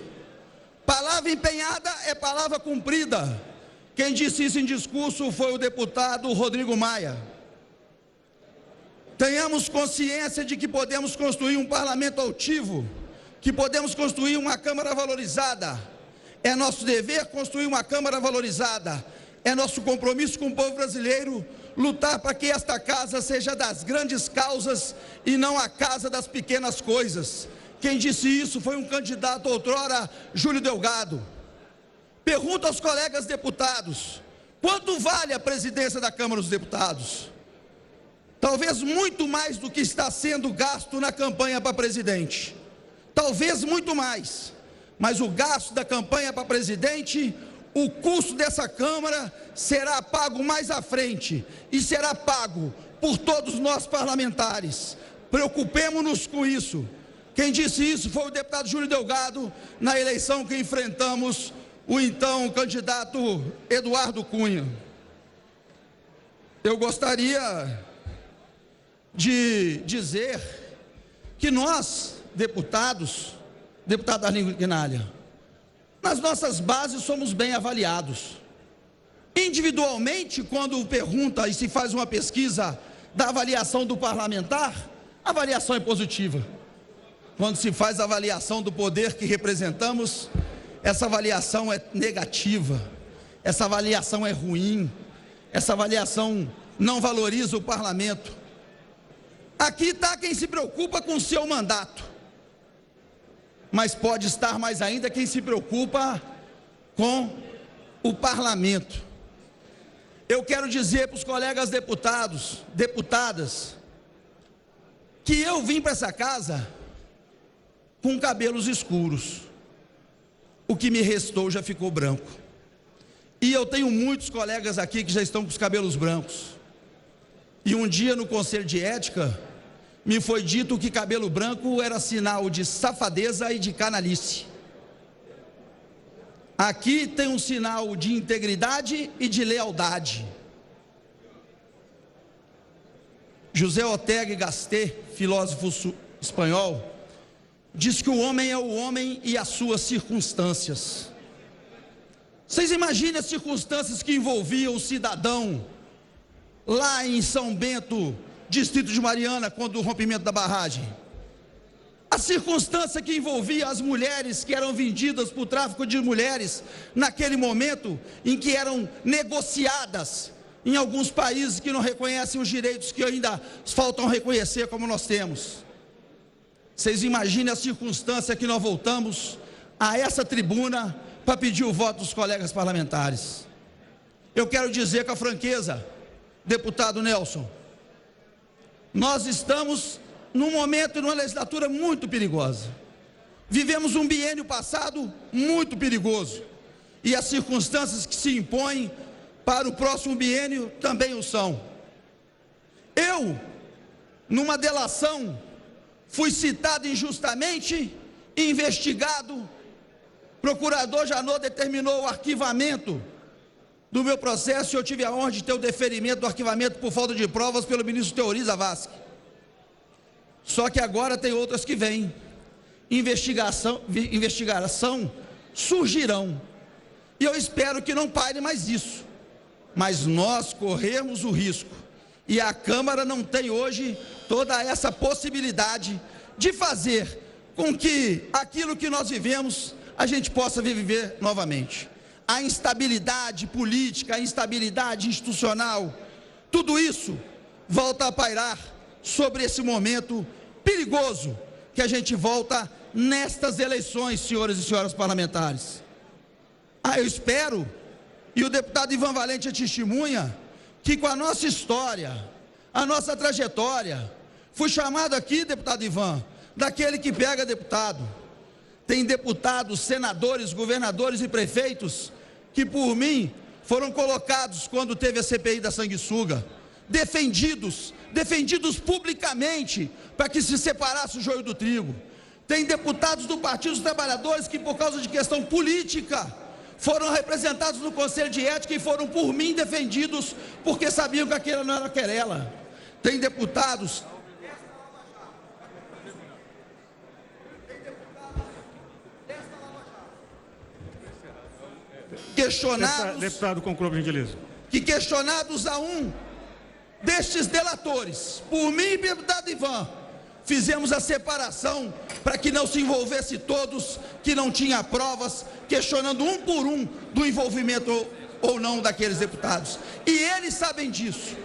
Palavra empenhada é palavra cumprida. Quem disse isso em discurso foi o deputado Rodrigo Maia. Tenhamos consciência de que podemos construir um parlamento altivo, que podemos construir uma Câmara valorizada. É nosso dever construir uma Câmara valorizada. É nosso compromisso com o povo brasileiro lutar para que esta casa seja das grandes causas e não a casa das pequenas coisas. Quem disse isso foi um candidato outrora, Júlio Delgado. Pergunto aos colegas deputados, quanto vale a presidência da Câmara dos Deputados? Talvez muito mais do que está sendo gasto na campanha para presidente. Talvez muito mais. Mas o gasto da campanha para presidente, o custo dessa Câmara será pago mais à frente e será pago por todos nós parlamentares. Preocupemo-nos com isso. Quem disse isso foi o deputado Júlio Delgado na eleição que enfrentamos o então candidato Eduardo Cunha. Eu gostaria de dizer que nós, deputados, deputado Arlindo Quinalha, nas nossas bases somos bem avaliados. Individualmente, quando pergunta e se faz uma pesquisa da avaliação do parlamentar, a avaliação é positiva. Quando se faz a avaliação do poder que representamos, essa avaliação é negativa, essa avaliação é ruim, essa avaliação não valoriza o parlamento. Aqui está quem se preocupa com o seu mandato, mas pode estar mais ainda quem se preocupa com o parlamento. Eu quero dizer para os colegas deputados, deputadas, que eu vim para essa casa com cabelos escuros. O que me restou já ficou branco. E eu tenho muitos colegas aqui que já estão com os cabelos brancos. E um dia no Conselho de Ética, me foi dito que cabelo branco era sinal de safadeza e de canalice. Aqui tem um sinal de integridade e de lealdade. José Ortega y Gasset, filósofo espanhol, diz que o homem é o homem e as suas circunstâncias. Vocês imaginem as circunstâncias que envolviam o cidadão lá em São Bento, distrito de Mariana, quando o rompimento da barragem. A circunstância que envolvia as mulheres que eram vendidas por tráfico de mulheres, naquele momento em que eram negociadas em alguns países que não reconhecem os direitos que ainda faltam reconhecer como nós temos. Vocês imaginem a circunstância que nós voltamos a essa tribuna para pedir o voto dos colegas parlamentares. Eu quero dizer com a franqueza, deputado Nelson, nós estamos num momento, numa legislatura muito perigosa. Vivemos um biênio passado muito perigoso, e as circunstâncias que se impõem para o próximo biênio também o são. Eu, numa delação, fui citado injustamente e investigado. Procurador Janot determinou o arquivamento do meu processo e eu tive a honra de ter o deferimento do arquivamento por falta de provas pelo ministro Teori Zavascki. Só que agora tem outras que vêm. Investigação surgirão. E eu espero que não pare mais isso. Mas nós corremos o risco. E a Câmara não tem hoje toda essa possibilidade de fazer com que aquilo que nós vivemos, a gente possa viver novamente. A instabilidade política, a instabilidade institucional, tudo isso volta a pairar sobre esse momento perigoso que a gente volta nestas eleições, senhores e senhoras parlamentares. Eu espero, e o deputado Ivan Valente é testemunha, que com a nossa história, a nossa trajetória, fui chamado aqui, deputado Ivan, daquele que pega deputado. Tem deputados, senadores, governadores e prefeitos que por mim foram colocados quando teve a CPI da sanguessuga. defendidos publicamente para que se separasse o joio do trigo. Tem deputados do Partido dos Trabalhadores que, por causa de questão política, foram representados no Conselho de Ética e foram por mim defendidos porque sabiam que aquela não era querela. Tem deputados questionados, deputado, conclua, por gentileza. Que questionados a um destes delatores, por mim e pelo deputado Ivan, fizemos a separação para que não se envolvesse todos, que não tinha provas, questionando um por um do envolvimento ou não daqueles deputados. E eles sabem disso.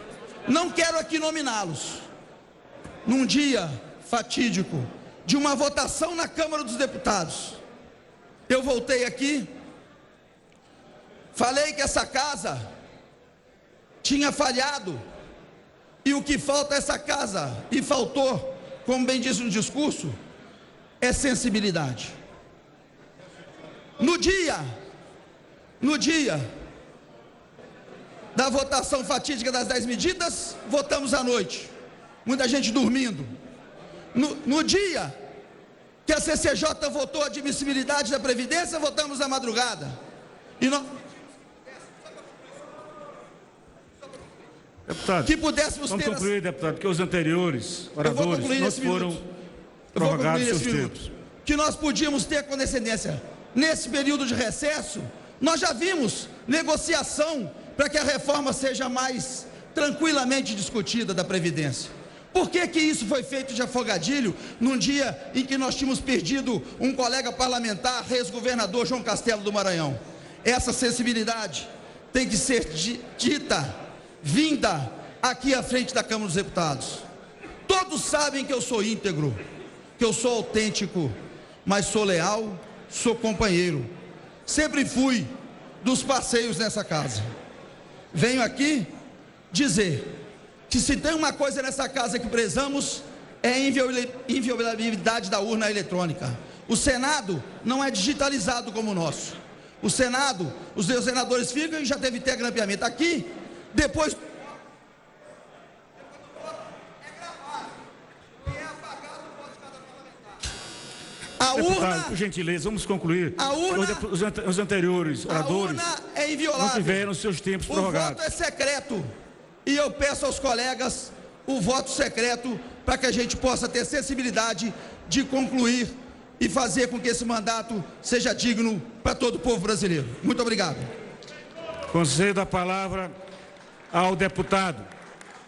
Não quero aqui nominá-los. Num dia fatídico de uma votação na Câmara dos Deputados, eu voltei aqui, falei que essa casa tinha falhado, e o que falta a essa casa, e faltou, como bem disse no discurso, é sensibilidade. No dia da votação fatídica das 10 medidas, votamos à noite, muita gente dormindo. No dia que a CCJ votou a admissibilidade da Previdência, votamos à madrugada. E nós... Deputado, que pudéssemos vamos ter... concluir, deputado, que os anteriores oradores não foram prorrogados seus tempos. Que nós podíamos ter condescendência. Nesse período de recesso, nós já vimos negociação para que a reforma seja mais tranquilamente discutida da Previdência. Por que que isso foi feito de afogadilho num dia em que nós tínhamos perdido um colega parlamentar, ex-governador João Castelo do Maranhão? Essa sensibilidade tem que ser vinda aqui à frente da Câmara dos Deputados. Todos sabem que eu sou íntegro, que eu sou autêntico, mas sou leal, sou companheiro. Sempre fui dos passeios nessa casa. Venho aqui dizer que se tem uma coisa nessa casa que prezamos, é a inviolabilidade da urna eletrônica. O Senado não é digitalizado como o nosso. O Senado, os seus senadores ficam e já teve grampeamento. Aqui, depois... A deputado, urna, por gentileza, vamos concluir. A urna, os anteriores oradores é inviolável. não tiveram seus tempos prorrogados. O voto é secreto. E eu peço aos colegas o voto secreto para que a gente possa ter sensibilidade de concluir e fazer com que esse mandato seja digno para todo o povo brasileiro. Muito obrigado. Concedo a palavra ao deputado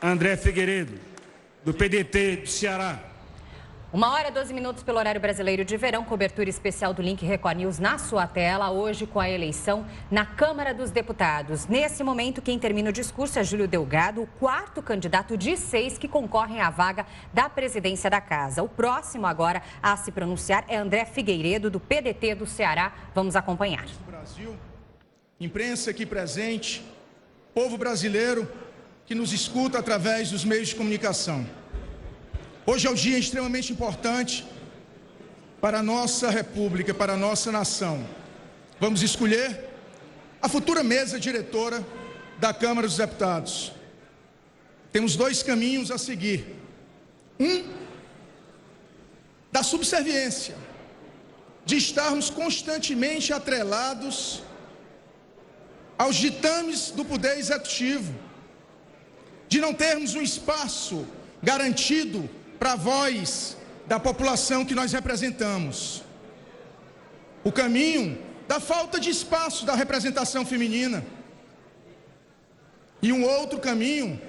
André Figueiredo, do PDT do Ceará. 1h12 pelo horário brasileiro de verão, cobertura especial do Link Record News na sua tela, hoje com a eleição na Câmara dos Deputados. Nesse momento, quem termina o discurso é Júlio Delgado, o quarto candidato de 6 que concorrem à vaga da presidência da casa. O próximo agora a se pronunciar é André Figueiredo, do PDT do Ceará. Vamos acompanhar. Brasil, imprensa aqui presente, povo brasileiro que nos escuta através dos meios de comunicação. Hoje é um dia extremamente importante para a nossa república, para a nossa nação. Vamos escolher a futura mesa diretora da Câmara dos Deputados. Temos 2 caminhos a seguir. Um, da subserviência, de estarmos constantemente atrelados aos ditames do Poder Executivo, de não termos um espaço garantido para a voz da população que nós representamos. O caminho da falta de espaço da representação feminina. E um outro caminho,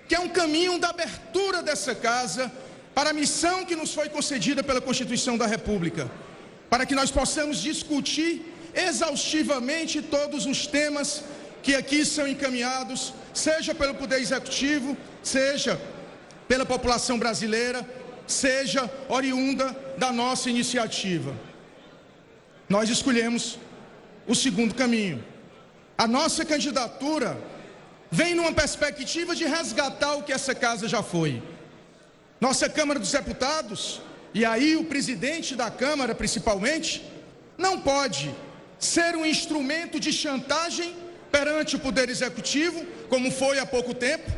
que é um caminho da abertura dessa casa para a missão que nos foi concedida pela Constituição da República, para que nós possamos discutir exaustivamente todos os temas que aqui são encaminhados, seja pelo Poder Executivo, seja pela população brasileira, seja oriunda da nossa iniciativa. Nós escolhemos o segundo caminho. A nossa candidatura vem numa perspectiva de resgatar o que essa casa já foi. Nossa Câmara dos Deputados, e aí o presidente da Câmara principalmente, não pode ser um instrumento de chantagem perante o Poder Executivo, como foi há pouco tempo,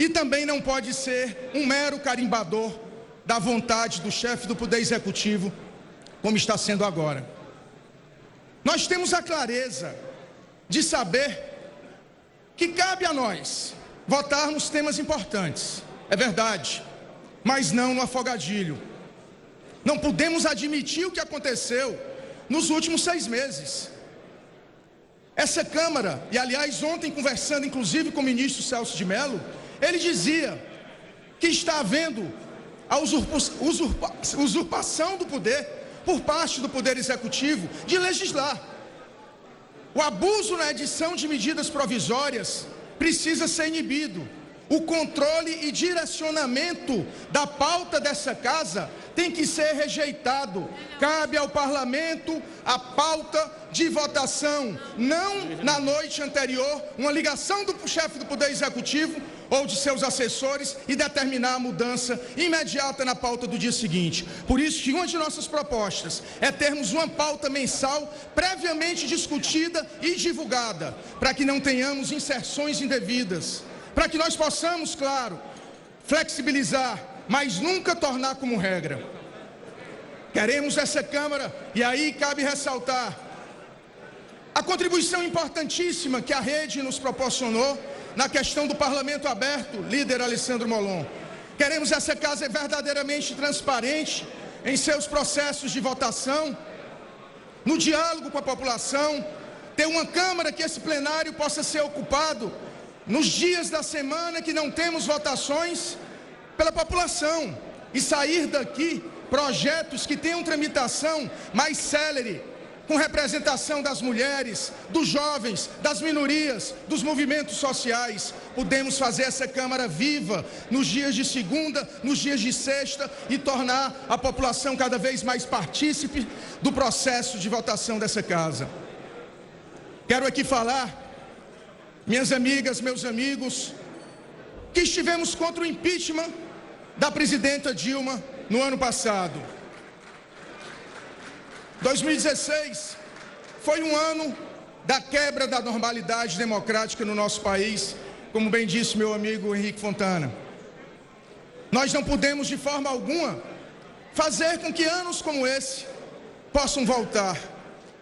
e também não pode ser um mero carimbador da vontade do chefe do Poder Executivo, como está sendo agora. Nós temos a clareza de saber que cabe a nós votarmos temas importantes, é verdade, mas não no afogadilho. Não podemos admitir o que aconteceu nos últimos 6 meses. Essa Câmara, e aliás ontem conversando inclusive com o ministro Celso de Mello, ele dizia que está havendo a usurpação do poder por parte do Poder Executivo de legislar. O abuso na edição de medidas provisórias precisa ser inibido. O controle e direcionamento da pauta dessa casa tem que ser rejeitado. Cabe ao Parlamento a pauta de votação, não na noite anterior, uma ligação do chefe do Poder Executivo ou de seus assessores e determinar a mudança imediata na pauta do dia seguinte. Por isso que uma de nossas propostas é termos uma pauta mensal previamente discutida e divulgada, para que não tenhamos inserções indevidas, para que nós possamos, claro, flexibilizar, mas nunca tornar como regra. Queremos essa Câmara, e aí cabe ressaltar a contribuição importantíssima que a rede nos proporcionou na questão do Parlamento aberto, líder Alessandro Molon. Queremos essa casa verdadeiramente transparente em seus processos de votação, no diálogo com a população, ter uma Câmara que esse plenário possa ser ocupado nos dias da semana que não temos votações pela população e sair daqui projetos que tenham tramitação mais célere, com representação das mulheres, dos jovens, das minorias, dos movimentos sociais. Podemos fazer essa Câmara viva nos dias de segunda, nos dias de sexta e tornar a população cada vez mais partícipe do processo de votação dessa casa. Quero aqui falar, minhas amigas, meus amigos, que estivemos contra o impeachment da presidenta Dilma no ano passado. 2016 foi um ano da quebra da normalidade democrática no nosso país, como bem disse meu amigo Henrique Fontana. Nós não podemos de forma alguma fazer com que anos como esse possam voltar.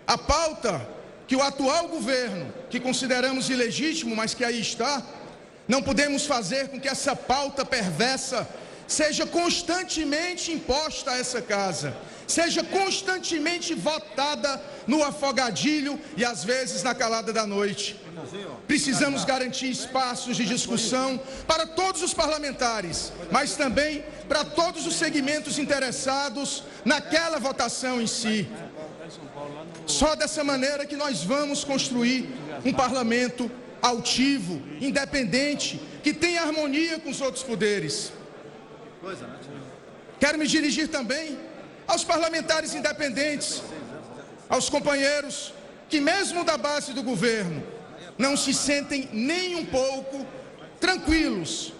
A pauta que o atual governo, que consideramos ilegítimo, mas que aí está, não podemos fazer com que essa pauta perversa seja constantemente imposta a essa casa, seja constantemente votada no afogadilho e às vezes na calada da noite. Precisamos garantir espaços de discussão para todos os parlamentares, mas também para todos os segmentos interessados naquela votação em si. Só dessa maneira que nós vamos construir um parlamento altivo, independente, que tenha harmonia com os outros poderes. Quero me dirigir também aos parlamentares independentes, aos companheiros que mesmo da base do governo não se sentem nem um pouco tranquilos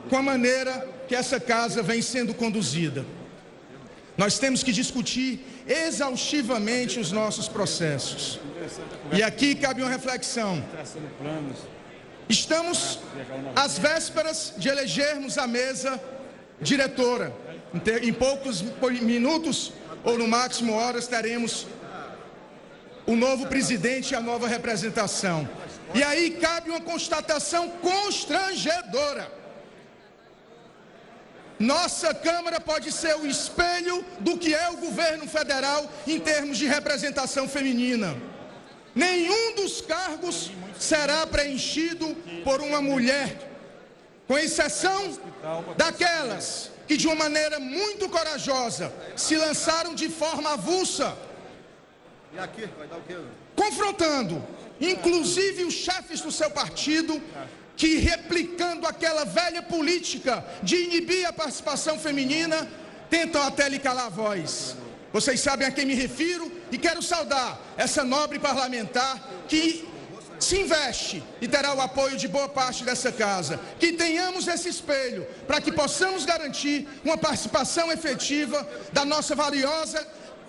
com a maneira que essa casa vem sendo conduzida. Nós temos que discutir exaustivamente os nossos processos. E aqui cabe uma reflexão. Estamos às vésperas de elegermos a mesa diretora. Em poucos minutos, ou no máximo horas, teremos o novo presidente e a nova representação. E aí cabe uma constatação constrangedora. Nossa Câmara pode ser o espelho do que é o governo federal em termos de representação feminina. Nenhum dos cargos será preenchido por uma mulher, com exceção daquelas que de uma maneira muito corajosa se lançaram de forma avulsa, confrontando inclusive os chefes do seu partido, que replicando aquela velha política de inibir a participação feminina, tentam até lhe calar a voz. Vocês sabem a quem me refiro e quero saudar essa nobre parlamentar que se investe e terá o apoio de boa parte dessa casa. Que tenhamos esse espelho para que possamos garantir uma participação efetiva da nossa valiosa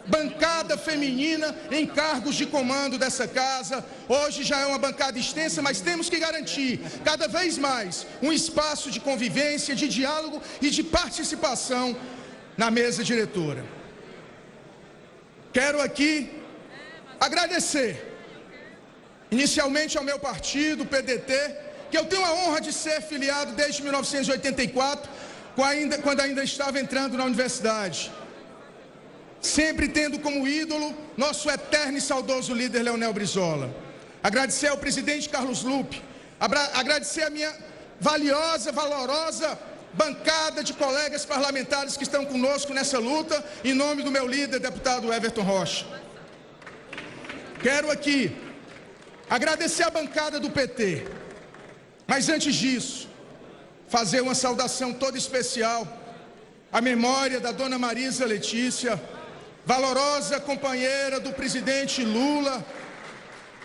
bancada feminina em cargos de comando dessa casa. Hoje já é uma bancada extensa, mas temos que garantir cada vez mais um espaço de convivência, de diálogo e de participação na mesa diretora. Quero aqui agradecer inicialmente ao meu partido, o PDT, que eu tenho a honra de ser filiado desde 1984, quando ainda estava entrando na universidade. Sempre tendo como ídolo nosso eterno e saudoso líder Leonel Brizola. Agradecer ao presidente Carlos Lupe, agradecer a minha valorosa bancada de colegas parlamentares que estão conosco nessa luta, em nome do meu líder, deputado Everton Rocha. Quero aqui agradecer a bancada do PT, mas antes disso, fazer uma saudação toda especial à memória da dona Marisa Letícia, valorosa companheira do presidente Lula,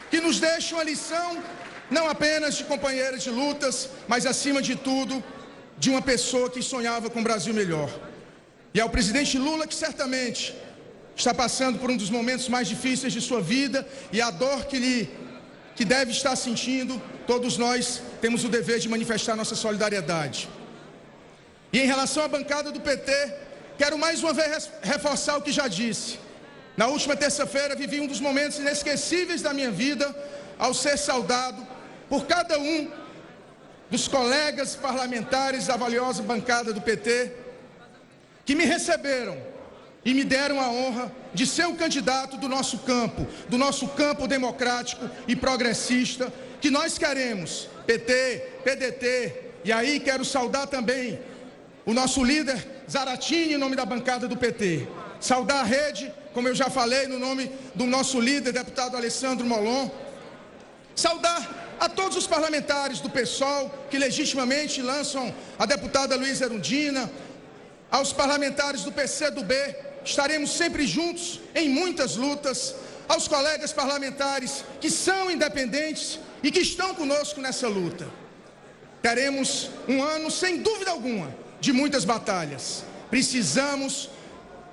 que nos deixa uma lição não apenas de companheira de lutas, mas acima de tudo, de uma pessoa que sonhava com um Brasil melhor. E ao presidente Lula, que certamente está passando por um dos momentos mais difíceis de sua vida, e a dor que deve estar sentindo, todos nós temos o dever de manifestar nossa solidariedade. E em relação à bancada do PT, quero mais uma vez reforçar o que já disse. Na última terça-feira vivi um dos momentos inesquecíveis da minha vida, ao ser saudado por cada um dos colegas parlamentares da valiosa bancada do PT, que me receberam e me deram a honra de ser o candidato do nosso campo democrático e progressista, que nós queremos, PT, PDT, e aí quero saudar também o nosso líder Zaratini, em nome da bancada do PT. Saudar a rede, como eu já falei, no nome do nosso líder, deputado Alessandro Molon. Saudar a todos os parlamentares do PSOL, que legitimamente lançam a deputada Luísa Erundina, aos parlamentares do PCdoB, estaremos sempre juntos em muitas lutas, aos colegas parlamentares que são independentes e que estão conosco nessa luta. Teremos um ano, sem dúvida alguma, de muitas batalhas. Precisamos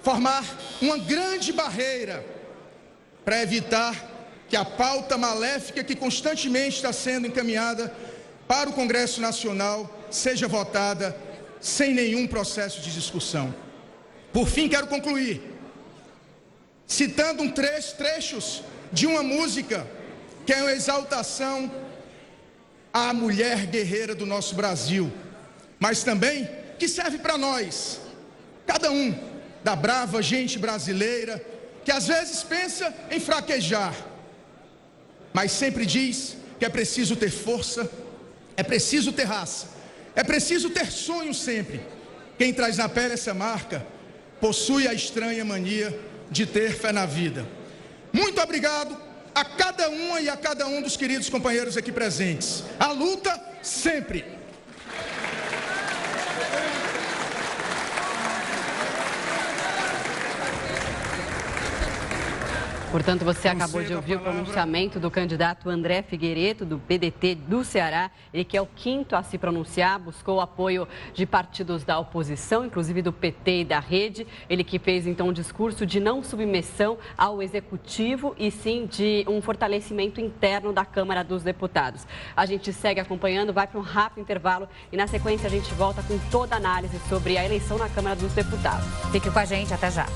formar uma grande barreira para evitar que a pauta maléfica que constantemente está sendo encaminhada para o Congresso Nacional seja votada sem nenhum processo de discussão. Por fim, quero concluir citando trechos de uma música que é uma exaltação à mulher guerreira do nosso Brasil, mas também que serve para nós, cada um da brava gente brasileira que às vezes pensa em fraquejar, mas sempre diz que é preciso ter força, é preciso ter raça, é preciso ter sonho sempre. Quem traz na pele essa marca possui a estranha mania de ter fé na vida. Muito obrigado a cada uma e a cada um dos queridos companheiros aqui presentes. A luta sempre. Portanto, você acabou de ouvir o pronunciamento do candidato André Figueiredo, do PDT do Ceará. Ele que é o quinto a se pronunciar, buscou o apoio de partidos da oposição, inclusive do PT e da Rede. Ele que fez, então, um discurso de não submissão ao Executivo e sim de um fortalecimento interno da Câmara dos Deputados. A gente segue acompanhando, vai para um rápido intervalo e, na sequência, a gente volta com toda a análise sobre a eleição na Câmara dos Deputados. Fique com a gente, até já.